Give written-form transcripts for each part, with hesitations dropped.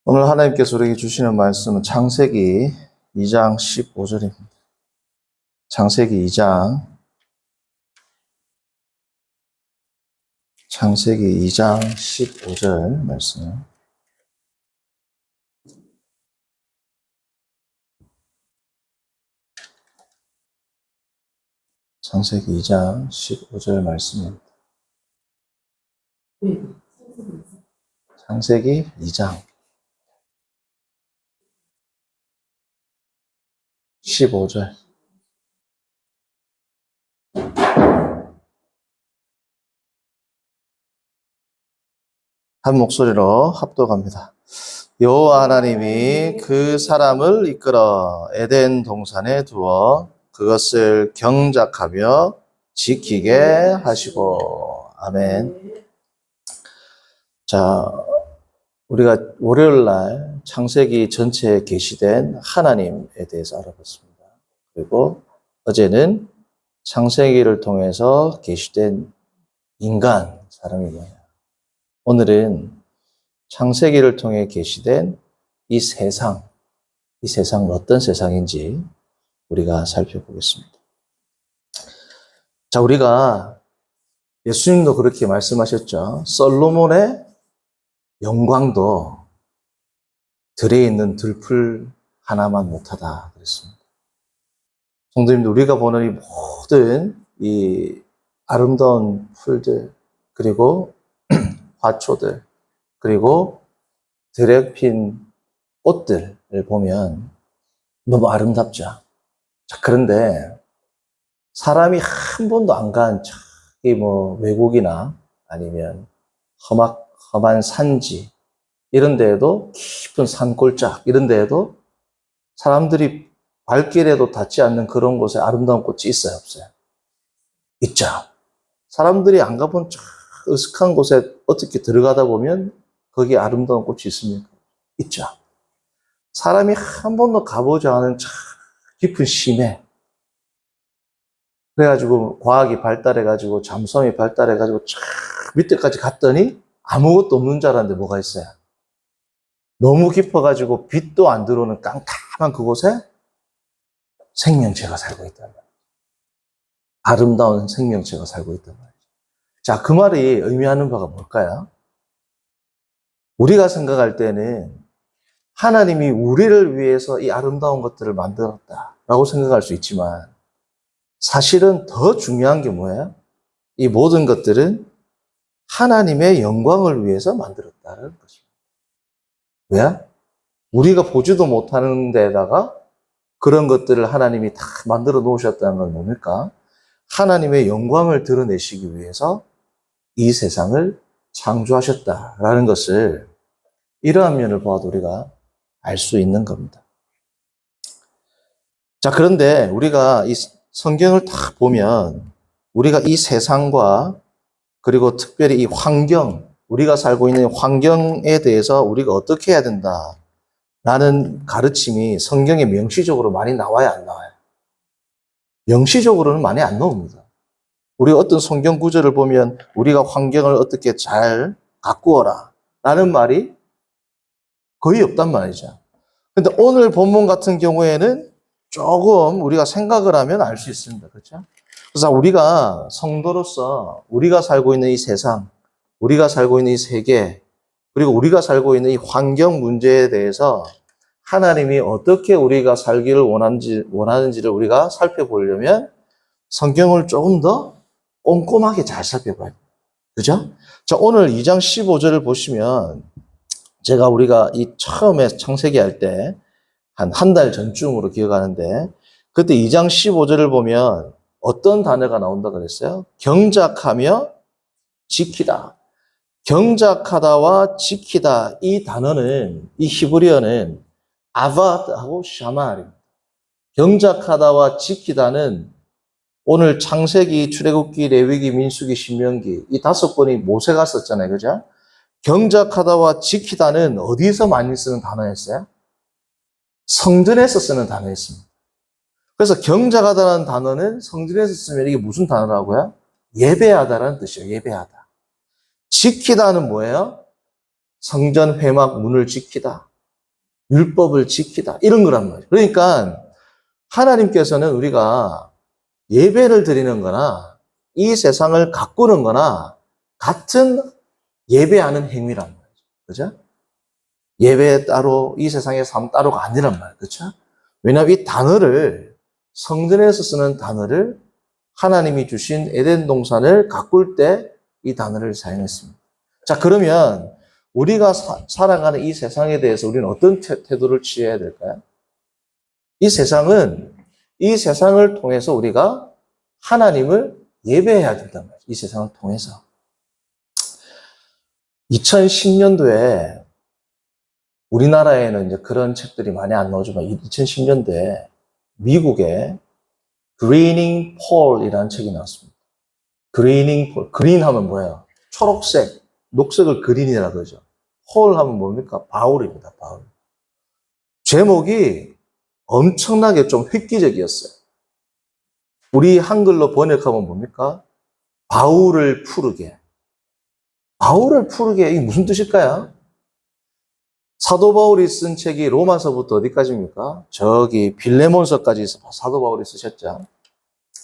오늘 하나님께서 우리에게 주시는 말씀은 창세기 2장 15절입니다. 창세기 2장 15절 말씀. 창세기 2장 15절 말씀입니다. 창세기 2장 15절. 한 목소리로 합독합니다. 여호와 하나님이 그 사람을 이끌어 에덴 동산에 두어 그것을 경작하며 지키게 하시고. 아멘. 자, 우리가 월요일 날 창세기 전체에 계시된 하나님에 대해서 알아봤습니다. 그리고 어제는 창세기를 통해서 계시된 인간, 사람이 뭐냐. 오늘은 창세기를 통해 계시된 이 세상은 어떤 세상인지 우리가 살펴보겠습니다. 자, 우리가 예수님도 그렇게 말씀하셨죠. 솔로몬의 영광도 들에 있는 들풀 하나만 못하다 그랬습니다. 성도님들, 우리가 보는 이 모든 이 아름다운 풀들, 그리고 화초들, 그리고 들에 핀 꽃들을 보면 너무 아름답죠. 자, 그런데 사람이 한 번도 안 간 저기 외국이나 아니면 험한 산지 이런 데에도, 깊은 산골짜기 이런 데에도 사람들이 발길에도 닿지 않는 그런 곳에 아름다운 꽃이 있어요, 없어요? 있죠. 사람들이 안 가본 저 으슥한 곳에 어떻게 들어가다 보면 거기에 아름다운 꽃이 있습니까? 있죠. 사람이 한 번도 가보지 않은 저 깊은 심해, 그래가지고 과학이 발달해가지고 잠수함이 발달해가지고 저 밑에까지 갔더니 아무것도 없는 줄 알았는데 뭐가 있어요? 너무 깊어가지고 빛도 안 들어오는 깜깜한 그곳에 생명체가 살고 있단 말이에요. 아름다운 생명체가 살고 있단 말이에요. 자, 그 말이 의미하는 바가 뭘까요? 우리가 생각할 때는 하나님이 우리를 위해서 이 아름다운 것들을 만들었다라고 생각할 수 있지만, 사실은 더 중요한 게 뭐예요? 이 모든 것들은 하나님의 영광을 위해서 만들었다는 것입니다. 왜? 우리가 보지도 못하는 데다가 그런 것들을 하나님이 다 만들어 놓으셨다는 건 뭡니까? 하나님의 영광을 드러내시기 위해서 이 세상을 창조하셨다라는 것을, 이러한 면을 보아도 우리가 알 수 있는 겁니다. 자, 그런데 우리가 이 성경을 딱 보면 우리가 이 세상과, 그리고 특별히 이 환경, 우리가 살고 있는 환경에 대해서 우리가 어떻게 해야 된다라는 가르침이 성경에 명시적으로 많이 나와야 안 나와요? 명시적으로는 많이 안 나옵니다. 우리가 어떤 성경 구절을 보면 우리가 환경을 어떻게 잘 가꾸어라 라는 말이 거의 없단 말이죠. 근데 오늘 본문 같은 경우에는 조금 우리가 생각을 하면 알 수 있습니다. 그렇죠? 그래서 우리가 성도로서 우리가 살고 있는 이 세상, 우리가 살고 있는 이 세계, 그리고 우리가 살고 있는 이 환경 문제에 대해서 하나님이 어떻게 우리가 살기를 원하는지를 우리가 살펴보려면 성경을 조금 더 꼼꼼하게 잘 살펴봐야 돼요. 그죠? 자, 오늘 2장 15절을 보시면, 우리가 이 처음에 창세기 할 때 한 달 전쯤으로 기억하는데, 그때 2장 15절을 보면 어떤 단어가 나온다 그랬어요? 경작하며 지키다. 경작하다와 지키다, 이 단어는, 이 히브리어는 아바드하고 샤마입니다. 경작하다와 지키다는 오늘 창세기, 출애굽기, 레위기, 민수기, 신명기 이 5번이 모세가 썼잖아요. 그죠? 경작하다와 지키다는 어디서 많이 쓰는 단어였어요? 성전에서 쓰는 단어였습니다. 그래서 경작하다라는 단어는 성전에서 쓰면 이게 무슨 단어라고요? 예배하다라는 뜻이에요. 예배하다. 지키다는 뭐예요? 성전 회막 문을 지키다. 율법을 지키다. 이런 거란 말이에요. 그러니까 하나님께서는 우리가 예배를 드리는 거나 이 세상을 가꾸는 거나 같은 예배하는 행위란 말이죠. 그죠? 예배 따로, 이 세상의 삶 따로가 아니란 말이에요. 그렇죠? 왜냐하면 이 단어를, 성전에서 쓰는 단어를 하나님이 주신 에덴 동산을 가꿀 때 이 단어를 사용했습니다. 자, 그러면 우리가 살아가는 이 세상에 대해서 우리는 어떤 태도를 취해야 될까요? 이 세상을 통해서 우리가 하나님을 예배해야 된단 말이에요. 이 세상을 통해서. 2010년도에 우리나라에는 이제 그런 책들이 많이 안 나오지만 2010년도에 미국에 Greening Paul이라는 책이 나왔습니다. Greening Paul. 그린 하면 뭐예요? 초록색, 녹색을 그린이라 그러죠. 폴 하면 뭡니까? 바울입니다. 바울. 제목이 엄청나게 좀 획기적이었어요. 우리 한글로 번역하면 뭡니까? 바울을 푸르게. 바울을 푸르게, 이게 무슨 뜻일까요? 사도 바울이 쓴 책이 로마서부터 어디까지입니까? 저기 빌레몬서까지 사도 바울이 쓰셨죠.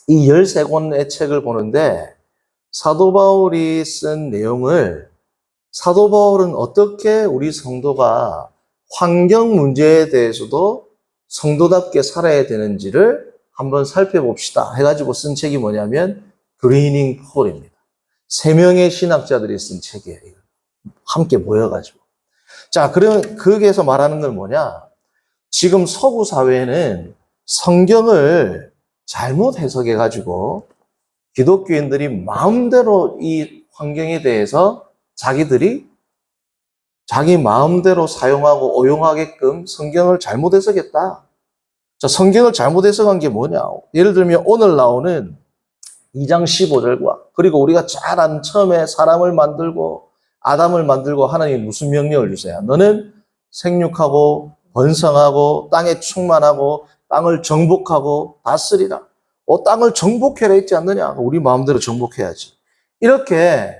이 13권의 책을 보는데 사도 바울이 쓴 내용을 사도 바울은 어떻게 우리 성도가 환경 문제에 대해서도 성도답게 살아야 되는지를 한번 살펴봅시다 해가지고 쓴 책이 뭐냐면 그리닝 폴입니다. 3명의 신학자들이 쓴 책이에요. 함께 모여가지고. 자, 그러면 거기에서 말하는 건 뭐냐? 지금 서구 사회는 성경을 잘못 해석해가지고 기독교인들이 마음대로 이 환경에 대해서 자기들이 자기 마음대로 사용하고 오용하게끔 성경을 잘못 해석했다. 자, 성경을 잘못 해석한 게 뭐냐? 예를 들면 오늘 나오는 2장 15절과 그리고 우리가 잘 아는 처음에 사람을 만들고 아담을 만들고 하나님이 무슨 명령을 주세요? 너는 생육하고 번성하고 땅에 충만하고 땅을 정복하고 다스리라. 땅을 정복해라 있지 않느냐? 우리 마음대로 정복해야지. 이렇게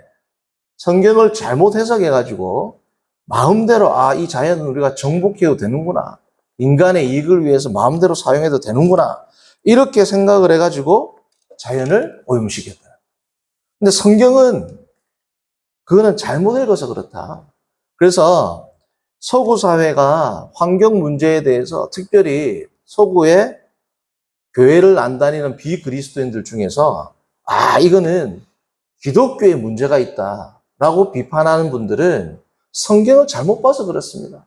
성경을 잘못 해석해가지고 마음대로 이 자연은 우리가 정복해도 되는구나. 인간의 이익을 위해서 마음대로 사용해도 되는구나. 이렇게 생각을 해가지고 자연을 오염시켰다. 근데 성경은 그거는 잘못 읽어서 그렇다. 그래서 서구 사회가 환경 문제에 대해서 특별히 서구의 교회를 안 다니는 비그리스도인들 중에서 이거는 기독교에 문제가 있다라고 비판하는 분들은 성경을 잘못 봐서 그렇습니다.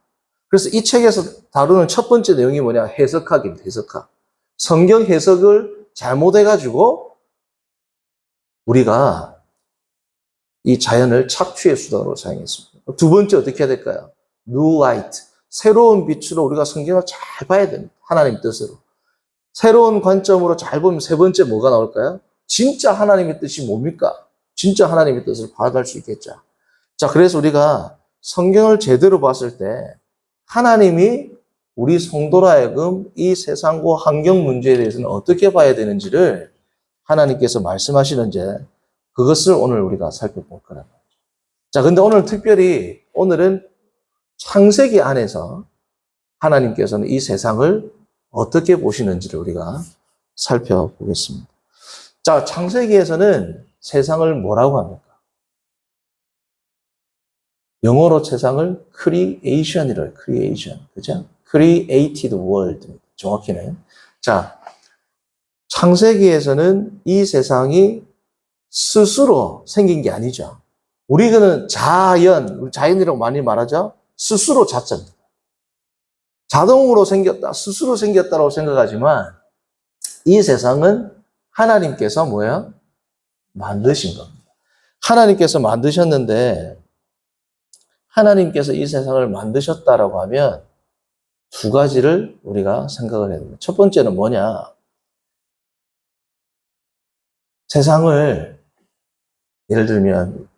그래서 이 책에서 다루는 첫 번째 내용이 뭐냐? 해석학입니다. 해석학. 성경 해석을 잘못해가지고 우리가 이 자연을 착취의 수단으로 사용했습니다. 두 번째 어떻게 해야 될까요? New Light. 새로운 빛으로 우리가 성경을 잘 봐야 됩니다. 하나님 뜻으로. 새로운 관점으로 잘 보면 세 번째 뭐가 나올까요? 진짜 하나님의 뜻이 뭡니까? 진짜 하나님의 뜻을 파악할 수 있겠죠. 자, 그래서 우리가 성경을 제대로 봤을 때 하나님이 우리 성도로 하여금 이 세상과 환경 문제에 대해서는 어떻게 봐야 되는지를 하나님께서 말씀하시는지 그것을 오늘 우리가 살펴볼 거란 말이죠. 자, 근데 오늘 특별히 오늘은 창세기 안에서 하나님께서는 이 세상을 어떻게 보시는지를 우리가 살펴보겠습니다. 자, 창세기에서는 세상을 뭐라고 합니까? 영어로 세상을 creation이라고 해요. creation. 그죠? created world. 정확히는. 자, 창세기에서는 이 세상이 스스로 생긴 게 아니죠. 우리는 자연이라고 많이 말하죠? 스스로 자체입니다. 자동으로 생겼다, 스스로 생겼다라고 생각하지만 이 세상은 하나님께서 뭐야? 만드신 겁니다. 하나님께서 만드셨는데 하나님께서 이 세상을 만드셨다라고 하면 두 가지를 우리가 생각을 해야 됩니다. 첫 번째는 뭐냐? 세상을 예를 들면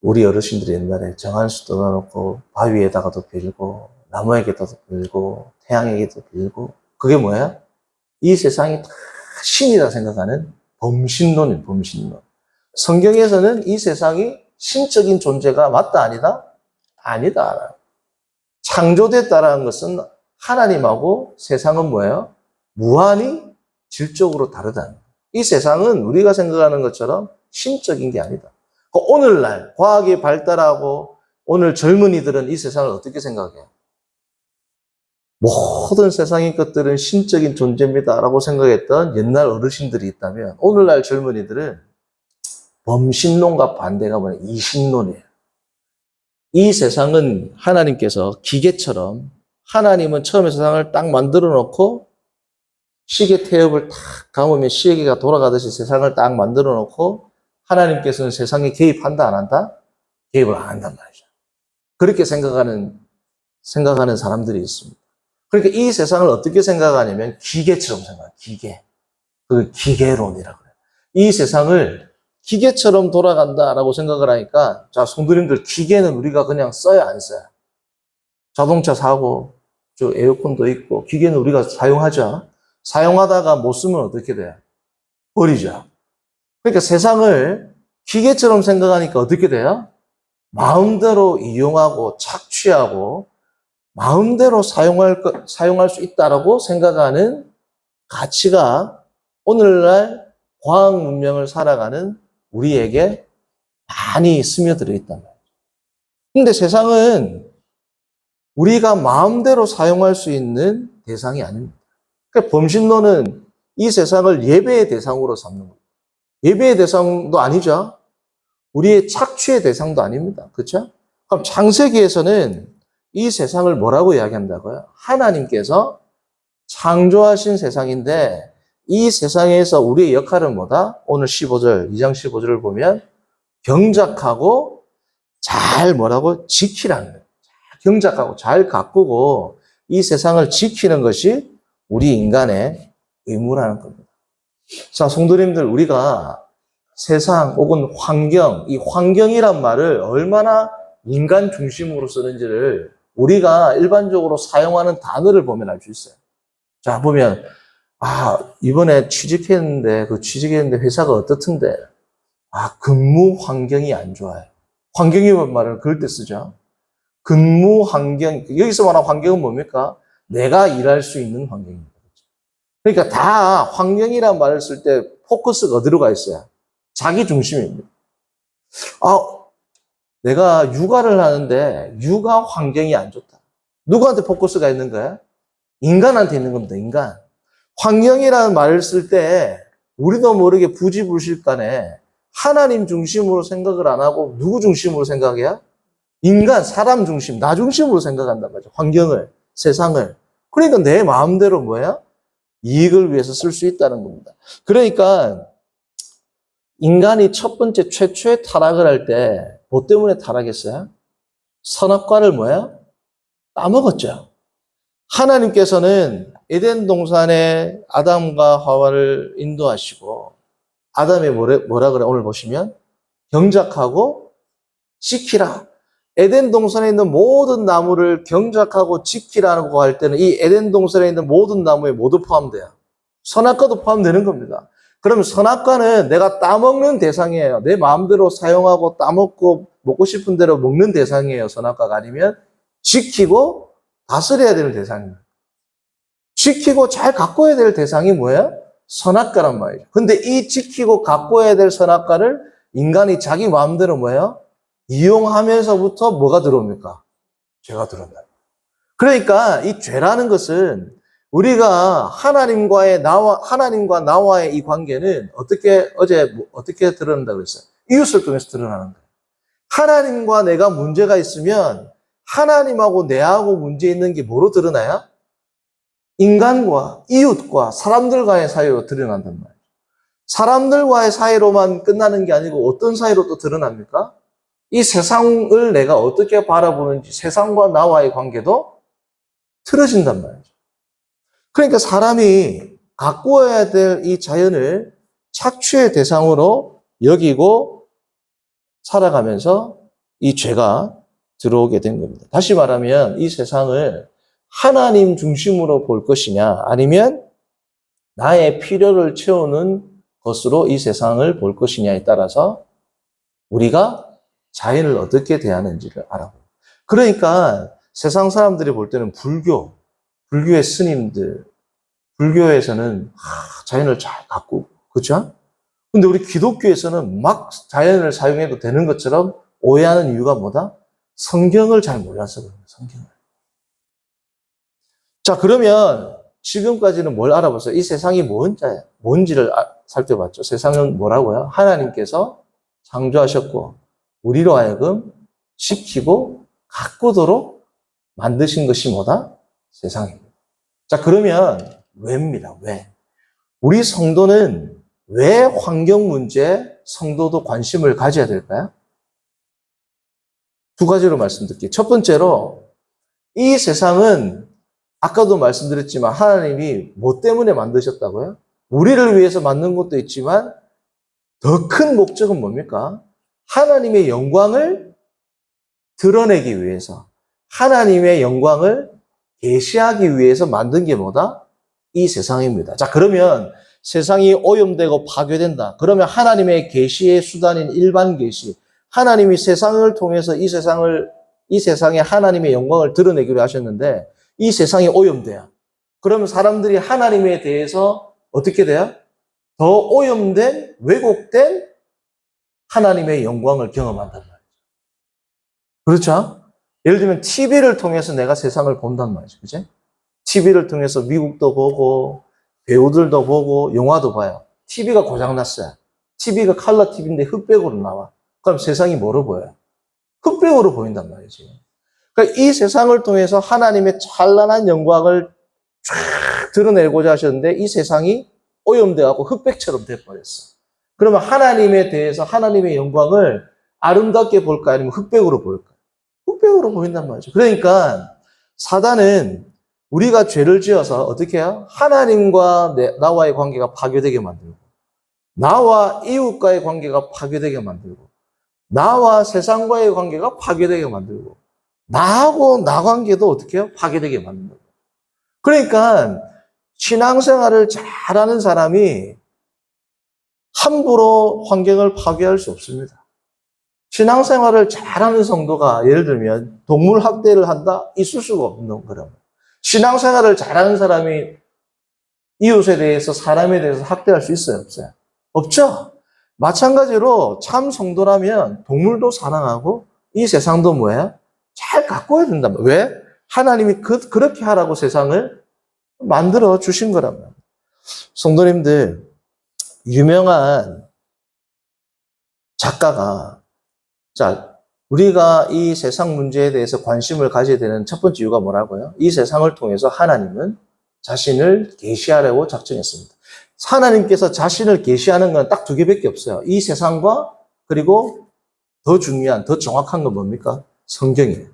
우리 어르신들이 옛날에 정한수 떠나놓고 바위에다가도 빌고 나무에게도 빌고 태양에게도 빌고 그게 뭐야? 이 세상이 다 신이다 생각하는 범신론이에요. 범신론. 성경에서는 이 세상이 신적인 존재가 맞다 아니다? 아니다. 창조됐다라는 것은 하나님하고 세상은 뭐예요? 무한히 질적으로 다르다는 거예요. 이 세상은 우리가 생각하는 것처럼 신적인 게 아니다. 오늘날 과학이 발달하고 오늘 젊은이들은 이 세상을 어떻게 생각해요? 모든 세상의 것들은 신적인 존재입니다라고 생각했던 옛날 어르신들이 있다면 오늘날 젊은이들은 범신론과 반대가 뭐냐? 이신론이에요. 이 세상은 하나님께서 기계처럼 하나님은 처음에 세상을 딱 만들어 놓고 시계 태엽을 딱 감으면 시계가 돌아가듯이 세상을 딱 만들어 놓고 하나님께서는 세상에 개입한다 안 한다? 개입을 안 한단 말이죠. 그렇게 생각하는 사람들이 있습니다. 그러니까 이 세상을 어떻게 생각하냐면 기계처럼 생각해요. 기계. 그 기계론이라고 해요. 이 세상을 기계처럼 돌아간다라고 생각을 하니까 자, 성도님들 기계는 우리가 그냥 써야 안 써야? 자동차 사고 저 에어컨도 있고 기계는 우리가 사용하죠. 사용하다가 못 쓰면 어떻게 돼요? 버리죠. 그러니까 세상을 기계처럼 생각하니까 어떻게 돼요? 마음대로 이용하고 착취하고 마음대로 사용할 수 있다라고 생각하는 가치가 오늘날 과학 문명을 살아가는 우리에게 많이 스며들어 있단 말이에요. 근데 세상은 우리가 마음대로 사용할 수 있는 대상이 아닙니다. 그러니까 범신론은 이 세상을 예배의 대상으로 삼는 거예요. 예배의 대상도 아니죠. 우리의 착취의 대상도 아닙니다. 그렇죠? 그럼 창세기에서는 이 세상을 뭐라고 이야기한다고요? 하나님께서 창조하신 세상인데 이 세상에서 우리의 역할은 뭐다? 오늘 15절, 2장 15절을 보면 경작하고 잘 뭐라고? 지키라는 거예요. 경작하고 잘 가꾸고 이 세상을 지키는 것이 우리 인간의 의무라는 겁니다. 자, 성도님들, 우리가 세상 혹은 환경, 이 환경이란 말을 얼마나 인간 중심으로 쓰는지를 우리가 일반적으로 사용하는 단어를 보면 알 수 있어요. 자, 보면 이번에 취직했는데 회사가 어떻던데? 근무 환경이 안 좋아요. 환경이란 말을 그럴 때 쓰죠. 근무 환경, 여기서 말하는 환경은 뭡니까? 내가 일할 수 있는 환경입니다. 그러니까 다 환경이란 말을 쓸 때 포커스가 어디로 가 있어요? 자기 중심입니다. 내가 육아를 하는데 육아 환경이 안 좋다. 누구한테 포커스가 있는 거야? 인간한테 있는 겁니다. 인간. 환경이라는 말을 쓸 때 우리도 모르게 부지불식간에 하나님 중심으로 생각을 안 하고 누구 중심으로 생각해요? 인간, 사람 중심, 나 중심으로 생각한단 말이죠. 환경을, 세상을. 그러니까 내 마음대로 뭐야? 이익을 위해서 쓸 수 있다는 겁니다. 그러니까 인간이 첫 번째 최초의 타락을 할 때 뭐 때문에 타락했어요? 선악과를 뭐야? 따먹었죠. 하나님께서는 에덴 동산에 아담과 하와를 인도하시고 아담이 뭐라 그래? 오늘 보시면 경작하고 지키라. 에덴 동산에 있는 모든 나무를 경작하고 지키라고 할 때는 이 에덴 동산에 있는 모든 나무에 모두 포함돼요. 선악과도 포함되는 겁니다. 그러면 선악과는 내가 따먹는 대상이에요. 내 마음대로 사용하고 따먹고 먹고 싶은 대로 먹는 대상이에요. 선악과가 아니면 지키고 다스려야 되는 대상입니다. 지키고 잘 가꿔야 될 대상이 뭐예요? 선악과란 말이죠. 근데 이 지키고 가꿔야 될 선악과를 인간이 자기 마음대로 뭐예요? 이용하면서부터 뭐가 들어옵니까? 죄가 들어온다. 그러니까 이 죄라는 것은 우리가 하나님과 나와의 이 관계는 어떻게 드러난다고 그랬어요? 이웃을 통해서 드러나는 거예요. 하나님과 내가 문제가 있으면 하나님하고 내하고 문제 있는 게 뭐로 드러나요? 인간과 이웃과 사람들과의 사이로 드러난단 말이에요. 사람들과의 사이로만 끝나는 게 아니고 어떤 사이로 또 드러납니까? 이 세상을 내가 어떻게 바라보는지 세상과 나와의 관계도 틀어진단 말이죠. 그러니까 사람이 가꾸어야 될 이 자연을 착취의 대상으로 여기고 살아가면서 이 죄가 들어오게 된 겁니다. 다시 말하면 이 세상을 하나님 중심으로 볼 것이냐 아니면 나의 필요를 채우는 것으로 이 세상을 볼 것이냐에 따라서 우리가 자연을 어떻게 대하는지를 알아봅니다. 그러니까 세상 사람들이 볼 때는 불교의 스님들, 불교에서는 자연을 잘 가꾸고, 그렇죠? 근데 우리 기독교에서는 막 자연을 사용해도 되는 것처럼 오해하는 이유가 뭐다? 성경을 잘 몰라서 그래요, 성경을. 자, 그러면 지금까지는 뭘 알아봤어요? 이 세상이 뭔지를 살펴봤죠. 세상은 뭐라고요? 하나님께서 창조하셨고, 우리로 하여금 지키고 가꾸도록 만드신 것이 뭐다? 세상입니다. 자, 그러면 왜입니다. 왜? 우리 성도는 왜 환경 문제에 성도도 관심을 가져야 될까요? 두 가지로 말씀드릴게요. 첫 번째로, 이 세상은 아까도 말씀드렸지만 하나님이 뭐 때문에 만드셨다고요? 우리를 위해서 만든 것도 있지만 더 큰 목적은 뭡니까? 하나님의 영광을 드러내기 위해서, 하나님의 영광을 계시하기 위해서 만든 게 뭐다? 이 세상입니다. 자, 그러면 세상이 오염되고 파괴된다. 그러면 하나님의 계시의 수단인 일반 계시, 하나님이 세상을 통해서 이 세상에 하나님의 영광을 드러내기로 하셨는데 이 세상이 오염돼요. 그러면 사람들이 하나님에 대해서 어떻게 돼요? 더 오염된, 왜곡된 하나님의 영광을 경험한단 말이죠. 그렇죠? 예를 들면 TV를 통해서 내가 세상을 본단 말이죠. 그죠? TV를 통해서 미국도 보고 배우들도 보고 영화도 봐요. TV가 고장났어요. TV가 컬러 TV인데 흑백으로 나와. 그럼 세상이 뭐로 보여요? 흑백으로 보인단 말이지. 그러니까 이 세상을 통해서 하나님의 찬란한 영광을 쫙 드러내고자 하셨는데 이 세상이 오염되어갖고 흑백처럼 돼버렸어. 그러면 하나님에 대해서 하나님의 영광을 아름답게 볼까 아니면 흑백으로 볼까? 흑백으로 보인단 말이죠. 그러니까 사단은 우리가 죄를 지어서 어떻게 해요? 하나님과 나와의 관계가 파괴되게 만들고, 나와 이웃과의 관계가 파괴되게 만들고, 나와 세상과의 관계가 파괴되게 만들고, 나하고 나 관계도 어떻게 해요? 파괴되게 만든다. 그러니까 신앙생활을 잘하는 사람이 함부로 환경을 파괴할 수 없습니다. 신앙생활을 잘하는 성도가 예를 들면 동물 학대를 한다? 있을 수가 없는 거라고요. 신앙생활을 잘하는 사람이 이웃에 대해서, 사람에 대해서 학대할 수 있어요? 없어요? 없죠? 마찬가지로 참 성도라면 동물도 사랑하고 이 세상도 뭐예요? 잘 가꿔야 된단 말이에요. 왜? 하나님이 그렇게 하라고 세상을 만들어 주신 거란 말이에요. 성도님들, 유명한 작가가, 자, 우리가 이 세상 문제에 대해서 관심을 가져야 되는 첫 번째 이유가 뭐라고요? 이 세상을 통해서 하나님은 자신을 계시하려고 작정했습니다. 하나님께서 자신을 계시하는 건 딱 두 개밖에 없어요. 이 세상과 그리고 더 중요한, 더 정확한 건 뭡니까? 성경이에요.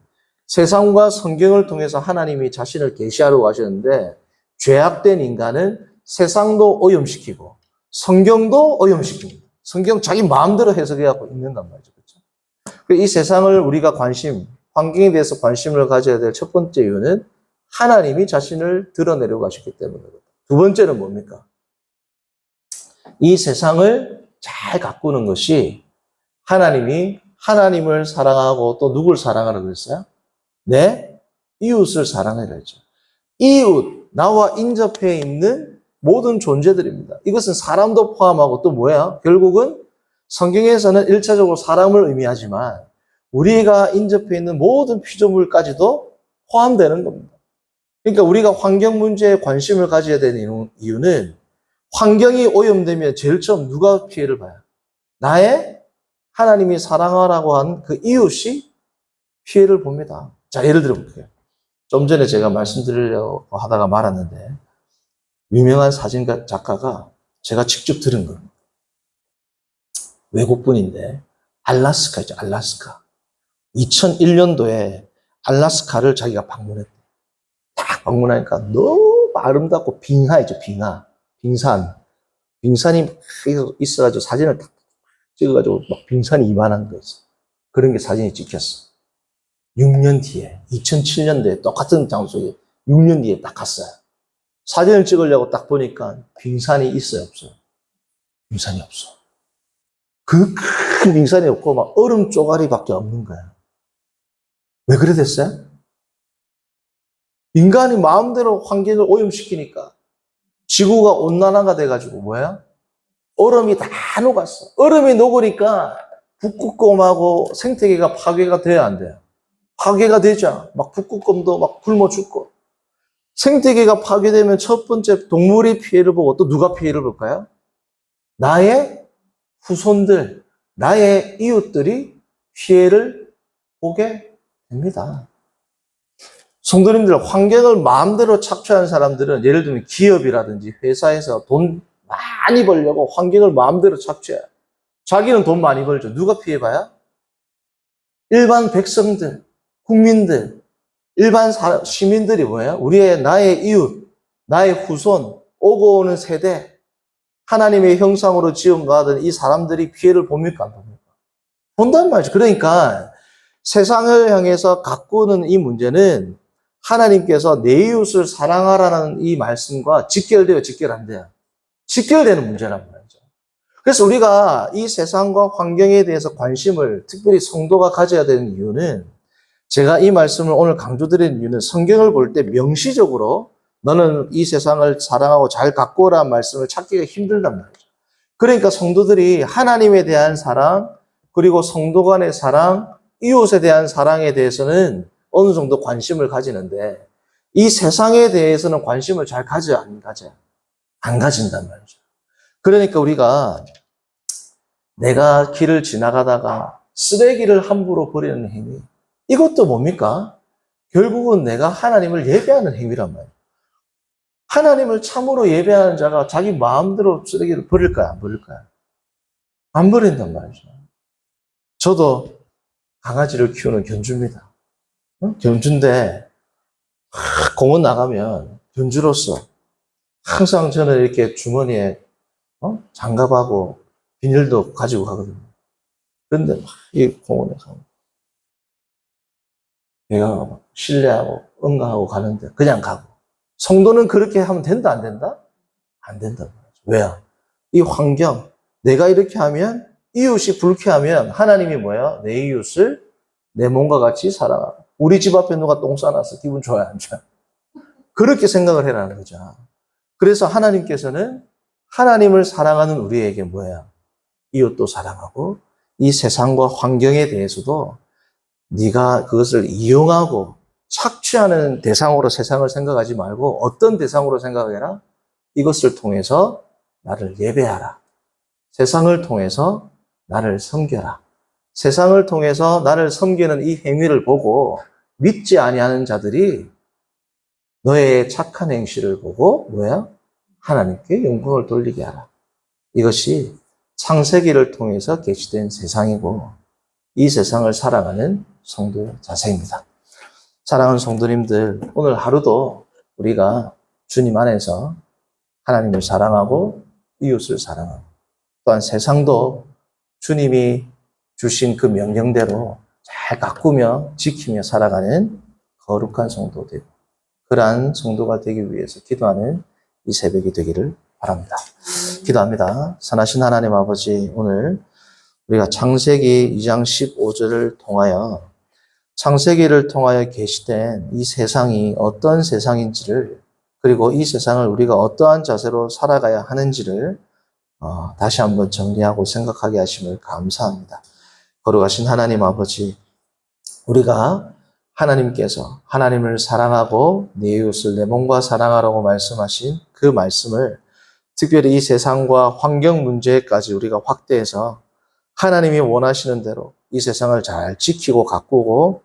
세상과 성경을 통해서 하나님이 자신을 계시하려고 하셨는데 죄악된 인간은 세상도 오염시키고 성경도 오염시킵니다. 성경 자기 마음대로 해석해갖고 읽는단 말이죠. 그렇죠? 이 세상을 우리가 환경에 대해서 관심을 가져야 될 첫 번째 이유는 하나님이 자신을 드러내려고 하셨기 때문입니다. 두 번째는 뭡니까? 이 세상을 잘 가꾸는 것이 하나님이 하나님을 사랑하고 또 누굴 사랑하라고 그랬어요? 내 이웃을 사랑하라 했죠. 이웃, 나와 인접해 있는 모든 존재들입니다. 이것은 사람도 포함하고 또 뭐야? 결국은 성경에서는 1차적으로 사람을 의미하지만 우리가 인접해 있는 모든 피조물까지도 포함되는 겁니다. 그러니까 우리가 환경 문제에 관심을 가져야 되는 이유는 환경이 오염되면 제일 처음 누가 피해를 봐요? 나의 하나님이 사랑하라고 한 그 이웃이 피해를 봅니다. 자, 예를 들어 볼게요. 좀 전에 제가 말씀드리려고 하다가 말았는데 유명한 사진 작가가 제가 직접 들은 겁니다. 외국분인데 알래스카 있죠, 알래스카. 2001년도에 알래스카를 자기가 방문했대. 딱 방문하니까 너무 아름답고 빙하이죠, 빙산. 빙산이 막 있어가지고 사진을 딱 찍어가지고 막 빙산이 이만한 거 있어. 그런 게 사진이 찍혔어. 6년 뒤에, 2007년도에 똑같은 장소에 6년 뒤에 딱 갔어요. 사진을 찍으려고 딱 보니까 빙산이 있어요, 없어요? 빙산이 없어. 그 큰 빙산이 없고 막 얼음 쪼가리밖에 없는 거야. 왜 그래 됐어요? 인간이 마음대로 환경을 오염시키니까 지구가 온난화가 돼가지고 뭐야? 얼음이 다 녹았어. 얼음이 녹으니까 북극곰하고 생태계가 파괴가 돼야 안 돼요? 파괴가 되죠. 막 북극곰도 막 굶어 죽고. 생태계가 파괴되면 첫 번째 동물이 피해를 보고 또 누가 피해를 볼까요? 나의 후손들, 나의 이웃들이 피해를 보게 됩니다. 성도님들, 환경을 마음대로 착취하는 사람들은 예를 들면 기업이라든지 회사에서 돈 많이 벌려고 환경을 마음대로 착취해요. 자기는 돈 많이 벌죠. 누가 피해봐야? 일반 백성들, 국민들, 일반 시민들이 뭐예요? 나의 이웃, 나의 후손, 오고 오는 세대, 하나님의 형상으로 지음받은 이 사람들이 피해를 봅니까? 안 봅니까? 본단 말이죠. 그러니까 세상을 향해서 가꾸는 이 문제는 하나님께서 내 이웃을 사랑하라는 이 말씀과 직결돼요, 직결 안 돼요? 직결되는 문제란 말이죠. 그래서 우리가 이 세상과 환경에 대해서 관심을 특별히 성도가 가져야 되는 이유는, 제가 이 말씀을 오늘 강조드리는 이유는 성경을 볼 때 명시적으로 너는 이 세상을 사랑하고 잘 가꾸어라는 말씀을 찾기가 힘들단 말이죠. 그러니까 성도들이 하나님에 대한 사랑, 그리고 성도 간의 사랑, 이웃에 대한 사랑에 대해서는 어느 정도 관심을 가지는데 이 세상에 대해서는 관심을 잘 가져요, 안 가져요? 안 가진단 말이죠. 그러니까 우리가 내가 길을 지나가다가 쓰레기를 함부로 버리는 행위, 이것도 뭡니까? 결국은 내가 하나님을 예배하는 행위란 말이에요. 하나님을 참으로 예배하는 자가 자기 마음대로 쓰레기를 버릴까요? 안 버릴까요? 안 버린단 말이죠. 저도 강아지를 키우는 견주입니다. 견주인데 공원 나가면 견주로서 항상 저는 이렇게 주머니에 장갑하고 비닐도 가지고 가거든요. 그런데 막 이 공원에 가면 내가 막 신뢰하고 응가하고 가는데 그냥 가고. 성도는 그렇게 하면 된다, 안 된다? 안 된단 말이죠. 왜요? 이 환경, 내가 이렇게 하면, 이웃이 불쾌하면 하나님이 뭐예요? 내 이웃을 내 몸과 같이 사랑하라. 우리 집 앞에 누가 똥 싸놨어. 기분 좋아요, 안 좋아요? 그렇게 생각을 해라는 거죠. 그래서 하나님께서는 하나님을 사랑하는 우리에게 뭐예요? 이웃도 사랑하고 이 세상과 환경에 대해서도 네가 그것을 이용하고 착취하는 대상으로 세상을 생각하지 말고 어떤 대상으로 생각해라? 이것을 통해서 나를 예배하라. 세상을 통해서 나를 섬겨라. 세상을 통해서 나를 섬기는 이 행위를 보고 믿지 아니하는 자들이 너의 착한 행실을 보고 뭐야? 하나님께 영광을 돌리게 하라. 이것이 창세기를 통해서 계시된 세상이고 이 세상을 살아가는 성도의 자세입니다. 사랑하는 성도님들, 오늘 하루도 우리가 주님 안에서 하나님을 사랑하고 이웃을 사랑하고 또한 세상도 주님이 주신 그 명령대로 잘 가꾸며 지키며 살아가는 거룩한 성도 되고 그러한 성도가 되기 위해서 기도하는 이 새벽이 되기를 바랍니다. 기도합니다. 선하신 하나님 아버지, 오늘 우리가 창세기 2장 15절을 통하여 창세기를 통하여 계시된 이 세상이 어떤 세상인지를 그리고 이 세상을 우리가 어떠한 자세로 살아가야 하는지를 다시 한번 정리하고 생각하게 하심을 감사합니다. 거룩하신 하나님 아버지, 우리가 하나님께서 하나님을 사랑하고 내 이웃을 내 몸과 사랑하라고 말씀하신 그 말씀을 특별히 이 세상과 환경 문제까지 우리가 확대해서 하나님이 원하시는 대로 이 세상을 잘 지키고 가꾸고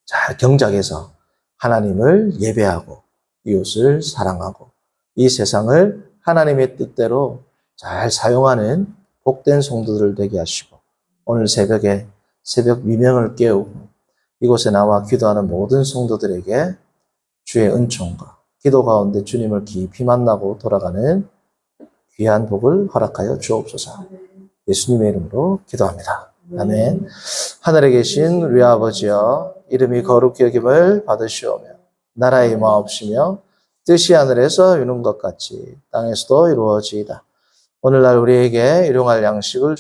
잘 경작해서 하나님을 예배하고 이웃을 사랑하고 이 세상을 하나님의 뜻대로 잘 사용하는 복된 성도들 되게 하시고 오늘 새벽에 새벽 미명을 깨우고 이곳에 나와 기도하는 모든 성도들에게 주의 은총과 기도 가운데 주님을 깊이 만나고 돌아가는 귀한 복을 허락하여 주옵소서. 예수님의 이름으로 기도합니다. 아멘. 하늘에 계신 우리 아버지여, 이름이 거룩히 여김을 받으시오며 나라의 마옵시며 뜻이 하늘에서 이룬 것 같이 땅에서도 이루어지이다. 오늘날 우리에게 일용할 양식을